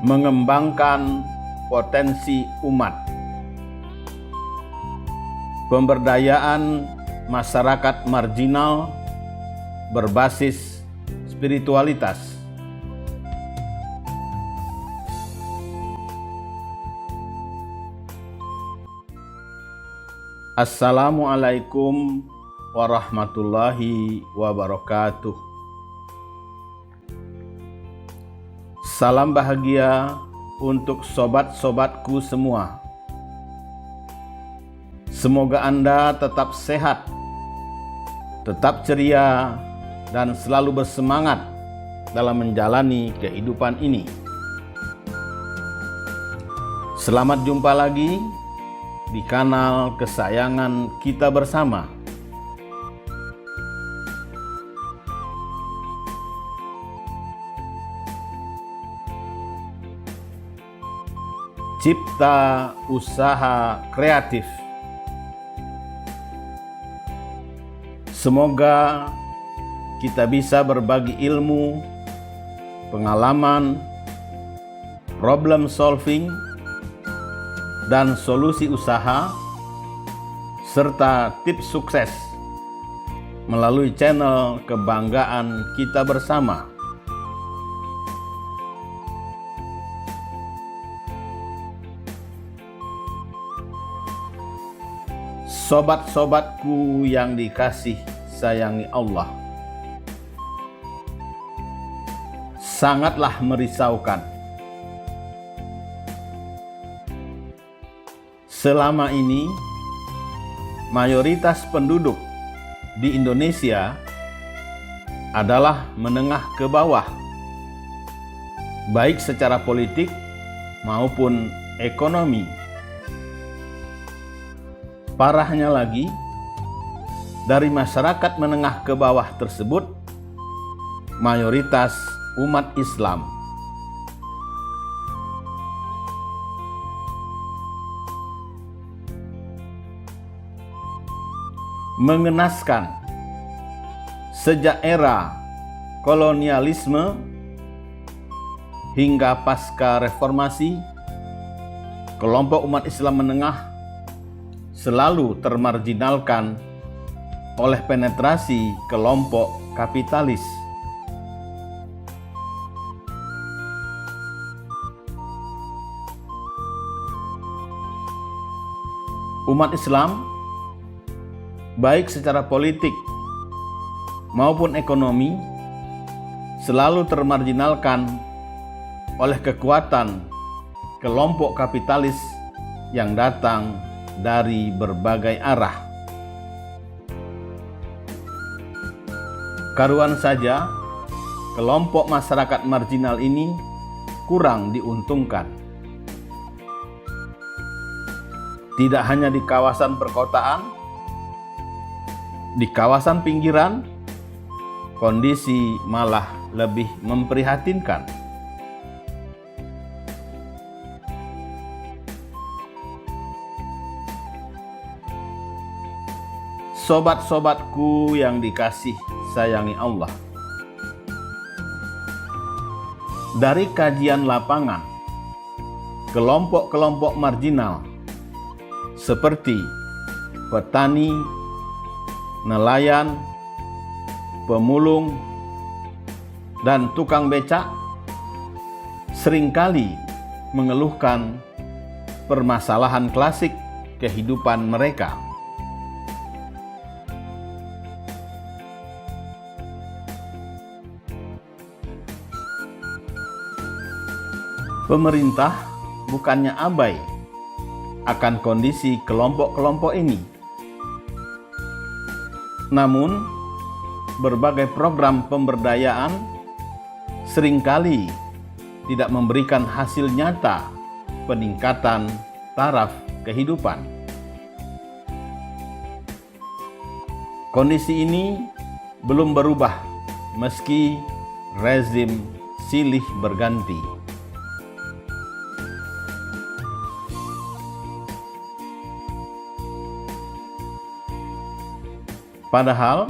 Mengembangkan potensi umat. Pemberdayaan masyarakat marginal berbasis spiritualitas. Assalamualaikum warahmatullahi wabarakatuh. Salam bahagia untuk sobat-sobatku semua. Semoga Anda tetap sehat, tetap ceria, dan selalu bersemangat dalam menjalani kehidupan ini. Selamat jumpa lagi di kanal kesayangan kita bersama. Cipta Usaha Kreatif. Semoga kita bisa berbagi ilmu, pengalaman, problem solving, dan solusi usaha, serta tips sukses melalui channel kebanggaan kita bersama. Sobat-sobatku yang dikasih sayangi Allah, sangatlah merisaukan. Selama ini, mayoritas penduduk di Indonesia adalah menengah ke bawah, baik secara politik maupun ekonomi. Parahnya lagi, dari masyarakat menengah ke bawah tersebut, mayoritas umat Islam. Mengenaskan, sejak era kolonialisme hingga pasca reformasi, kelompok umat Islam menengah selalu termarginalkan oleh penetrasi kelompok kapitalis. Umat Islam, baik secara politik maupun ekonomi, selalu termarginalkan oleh kekuatan kelompok kapitalis yang datang dari berbagai arah. Karuan saja, kelompok masyarakat marginal ini kurang diuntungkan. Tidak hanya di kawasan perkotaan, di kawasan pinggiran, kondisi malah lebih memprihatinkan. Sobat-sobatku yang dikasih sayangi Allah, dari kajian lapangan, kelompok-kelompok marginal seperti petani, nelayan, pemulung, dan tukang becak seringkali mengeluhkan permasalahan klasik kehidupan mereka. Pemerintah bukannya abai akan kondisi kelompok-kelompok ini. Namun, berbagai program pemberdayaan seringkali tidak memberikan hasil nyata peningkatan taraf kehidupan. Kondisi ini belum berubah meski rezim silih berganti. Padahal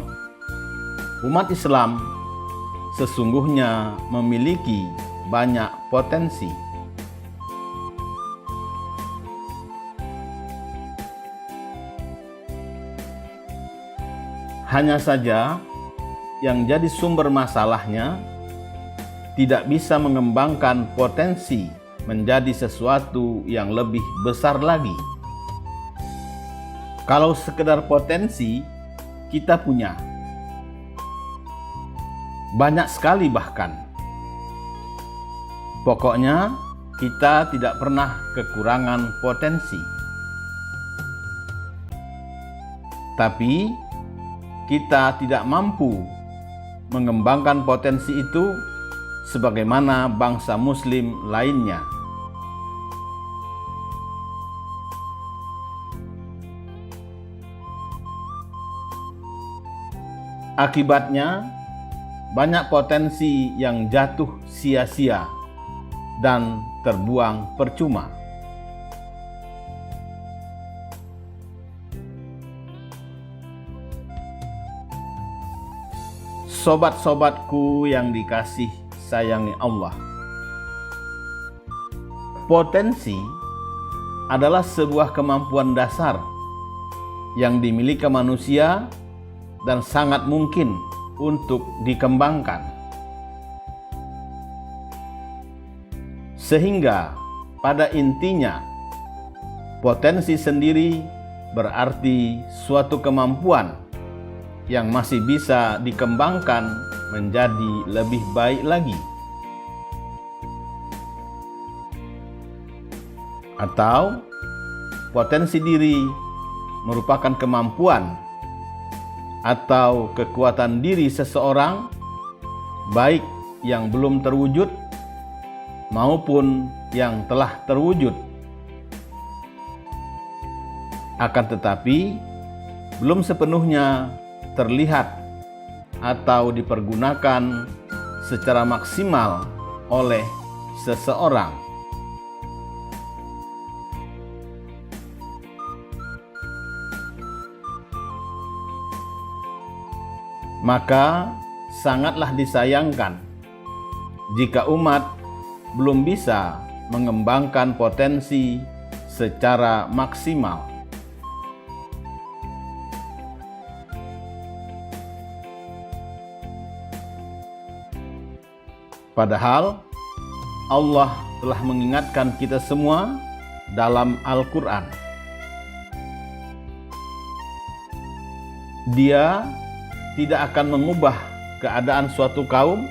umat Islam sesungguhnya memiliki banyak potensi. Hanya saja yang jadi sumber masalahnya tidak bisa mengembangkan potensi menjadi sesuatu yang lebih besar lagi. Kalau sekedar potensi, kita punya banyak sekali bahkan. Pokoknya kita tidak pernah kekurangan potensi. Tapi kita tidak mampu mengembangkan potensi itu sebagaimana bangsa Muslim lainnya. Akibatnya, banyak potensi yang jatuh sia-sia dan terbuang percuma. Sobat-sobatku yang dikasih sayangi Allah, potensi adalah sebuah kemampuan dasar yang dimiliki manusia dan sangat mungkin untuk dikembangkan. Sehingga pada intinya, potensi sendiri berarti suatu kemampuan yang masih bisa dikembangkan menjadi lebih baik lagi. Atau potensi diri merupakan kemampuan atau kekuatan diri seseorang, baik yang belum terwujud maupun yang telah terwujud. Akan tetapi belum sepenuhnya terlihat atau dipergunakan secara maksimal oleh seseorang. Maka sangatlah disayangkan jika umat belum bisa mengembangkan potensi secara maksimal. Padahal Allah telah mengingatkan kita semua dalam Al-Quran. Dia tidak akan mengubah keadaan suatu kaum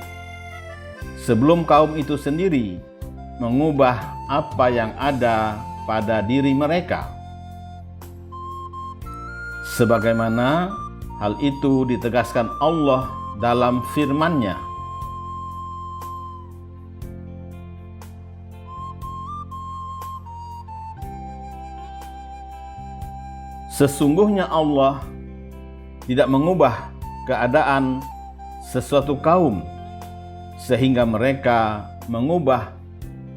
sebelum kaum itu sendiri mengubah apa yang ada pada diri mereka. Sebagaimana hal itu ditegaskan Allah dalam firman-Nya. Sesungguhnya Allah tidak mengubah keadaan sesuatu kaum sehingga mereka mengubah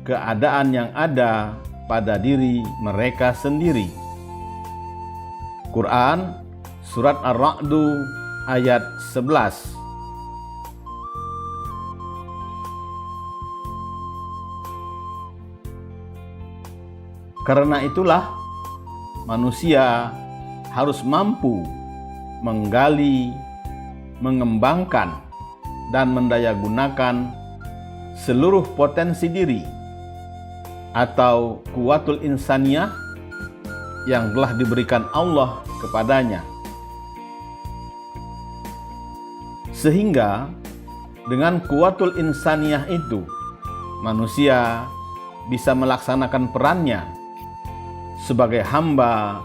keadaan yang ada pada diri mereka sendiri. Quran Surat Ar-Ra'du ayat 11. Karena itulah manusia harus mampu menggali, mengembangkan, dan mendayagunakan seluruh potensi diri atau kuwatul insaniyah yang telah diberikan Allah kepadanya. Sehingga dengan kuwatul insaniyah itu, manusia bisa melaksanakan perannya sebagai hamba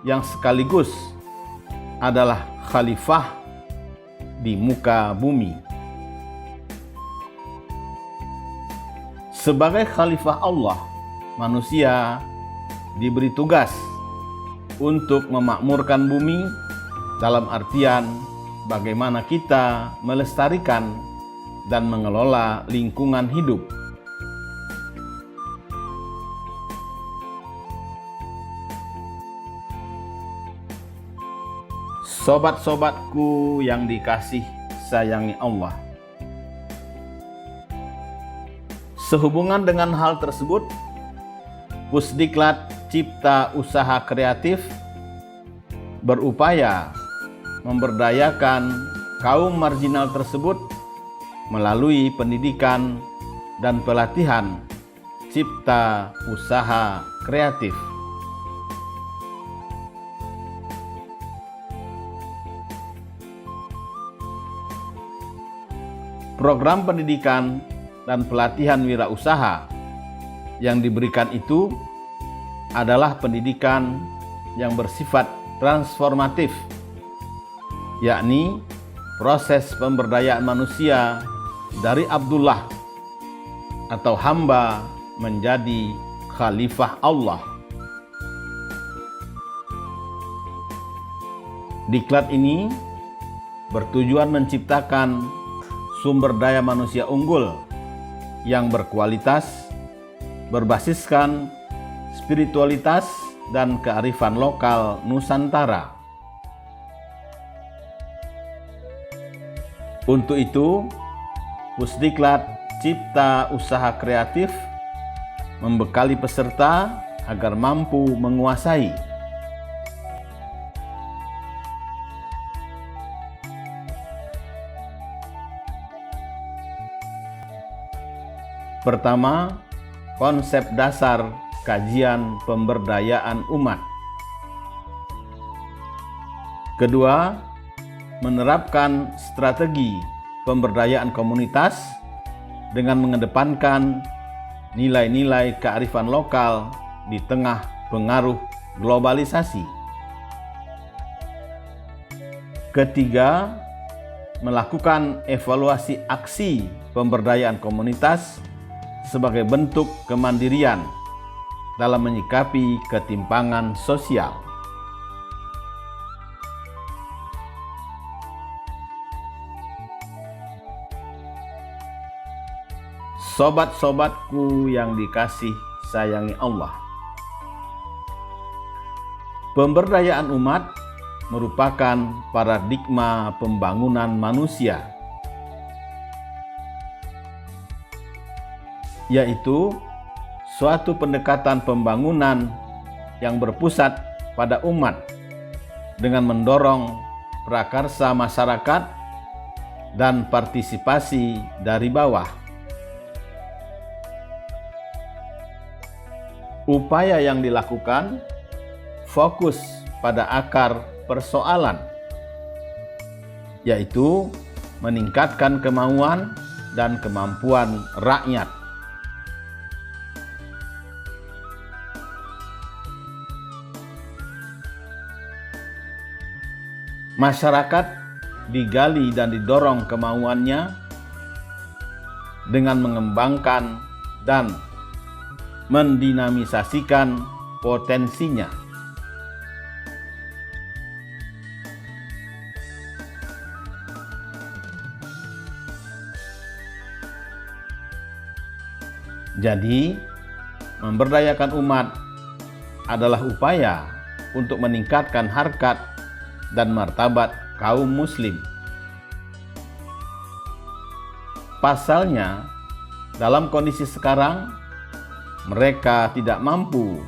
yang sekaligus adalah khalifah di muka bumi. Sebagai khalifah Allah, manusia diberi tugas untuk memakmurkan bumi dalam artian bagaimana kita melestarikan dan mengelola lingkungan hidup. Sobat-sobatku yang dikasih sayangi Allah, sehubungan dengan hal tersebut, Pusdiklat Cipta Usaha Kreatif berupaya memberdayakan kaum marginal tersebut melalui pendidikan dan pelatihan cipta usaha kreatif. Program pendidikan dan pelatihan wirausaha yang diberikan itu adalah pendidikan yang bersifat transformatif, yakni proses pemberdayaan manusia dari Abdullah atau hamba menjadi khalifah Allah. Diklat ini bertujuan menciptakan sumber daya manusia unggul yang berkualitas, berbasiskan spiritualitas dan kearifan lokal Nusantara. Untuk itu, Pusdiklat Cipta Usaha Kreatif membekali peserta agar mampu menguasai pertama, konsep dasar kajian pemberdayaan umat. Kedua, menerapkan strategi pemberdayaan komunitas dengan mengedepankan nilai-nilai kearifan lokal di tengah pengaruh globalisasi. Ketiga, melakukan evaluasi aksi pemberdayaan komunitas sebagai bentuk kemandirian dalam menyikapi ketimpangan sosial. Sobat-sobatku yang dikasih sayangi Allah, pemberdayaan umat merupakan paradigma pembangunan manusia, yaitu suatu pendekatan pembangunan yang berpusat pada umat dengan mendorong prakarsa masyarakat dan partisipasi dari bawah. Upaya yang dilakukan fokus pada akar persoalan, yaitu meningkatkan kemauan dan kemampuan rakyat. Masyarakat digali dan didorong kemauannya dengan mengembangkan dan mendinamisasikan potensinya. Jadi, memberdayakan umat adalah upaya untuk meningkatkan harkat dan martabat kaum muslim. Pasalnya, dalam kondisi sekarang, mereka tidak mampu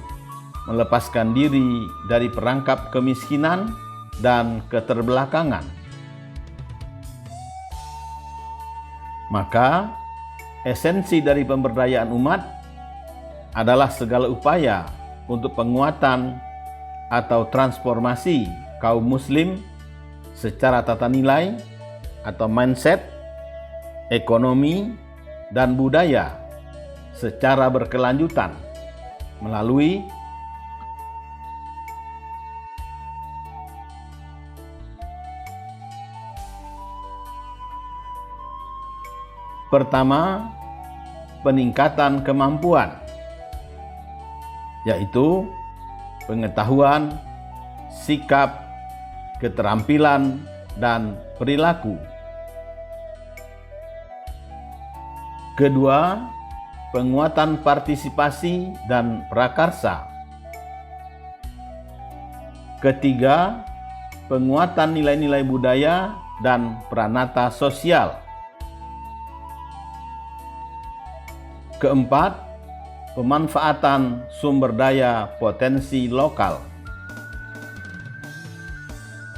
melepaskan diri dari perangkap kemiskinan dan keterbelakangan. Maka, esensi dari pemberdayaan umat adalah segala upaya untuk penguatan atau transformasi kaum muslim secara tata nilai atau mindset, ekonomi, dan budaya secara berkelanjutan melalui pertama, peningkatan kemampuan, yaitu pengetahuan, sikap, keterampilan, dan perilaku. Kedua, penguatan partisipasi dan prakarsa. Ketiga, penguatan nilai-nilai budaya dan pranata sosial. Keempat, pemanfaatan sumber daya potensi lokal.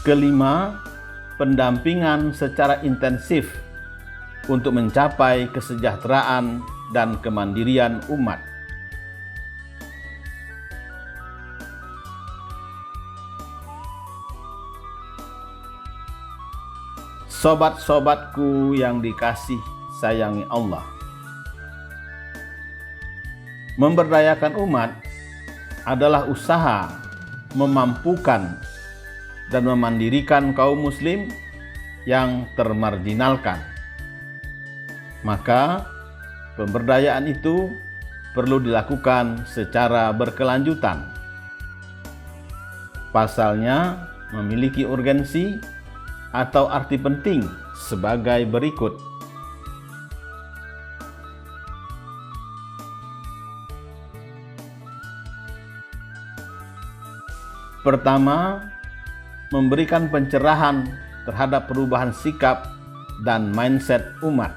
Kelima, pendampingan secara intensif untuk mencapai kesejahteraan dan kemandirian umat. Sobat-sobatku yang dikasih sayangi Allah, memberdayakan umat adalah usaha memampukan dan memandirikan kaum muslim yang termarginalkan. Maka pemberdayaan itu perlu dilakukan secara berkelanjutan. Pasalnya memiliki urgensi atau arti penting sebagai berikut. Pertama, memberikan pencerahan terhadap perubahan sikap dan mindset umat.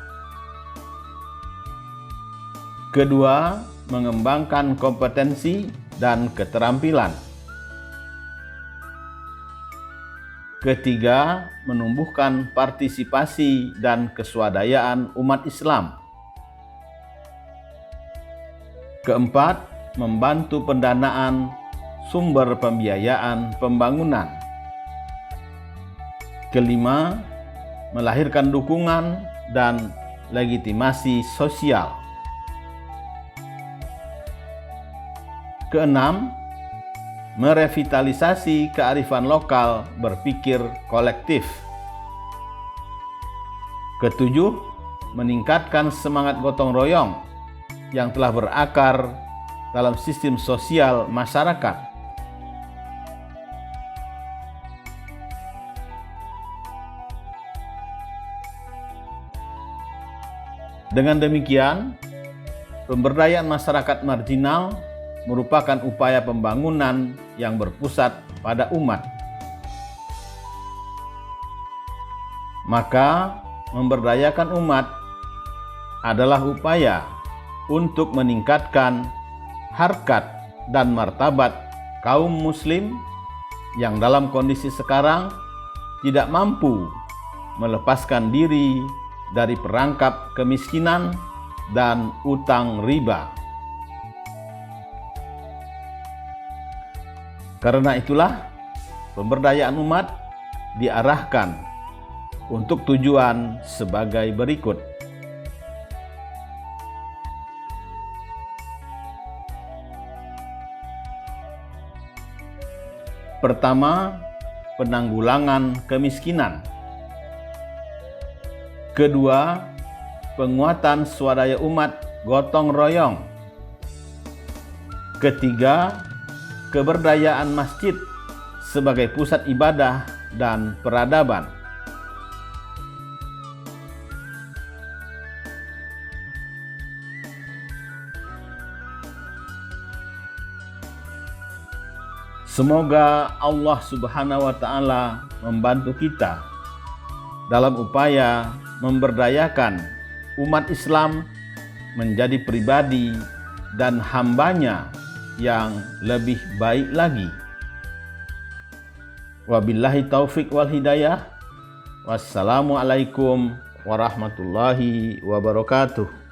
Kedua, mengembangkan kompetensi dan keterampilan. Ketiga, menumbuhkan partisipasi dan keswadayaan umat Islam. Keempat, membantu pendanaan sumber pembiayaan pembangunan. Kelima, melahirkan dukungan dan legitimasi sosial. Keenam, merevitalisasi kearifan lokal berpikir kolektif. Ketujuh, meningkatkan semangat gotong royong yang telah berakar dalam sistem sosial masyarakat. Dengan demikian, pemberdayaan masyarakat marginal merupakan upaya pembangunan yang berpusat pada umat. Maka, memberdayakan umat adalah upaya untuk meningkatkan harkat dan martabat kaum muslim yang dalam kondisi sekarang tidak mampu melepaskan diri dari perangkap kemiskinan dan utang riba. Karena itulah, pemberdayaan umat diarahkan untuk tujuan sebagai berikut. Pertama, penanggulangan kemiskinan. Kedua, penguatan swadaya umat gotong royong. Ketiga, keberdayaan masjid sebagai pusat ibadah dan peradaban. Semoga Allah Subhanahu wa Ta'ala membantu kita dalam upaya memberdayakan umat Islam menjadi pribadi dan hambanya yang lebih baik lagi. Wabillahi taufik wal hidayah. Wassalamualaikum warahmatullahi wabarakatuh.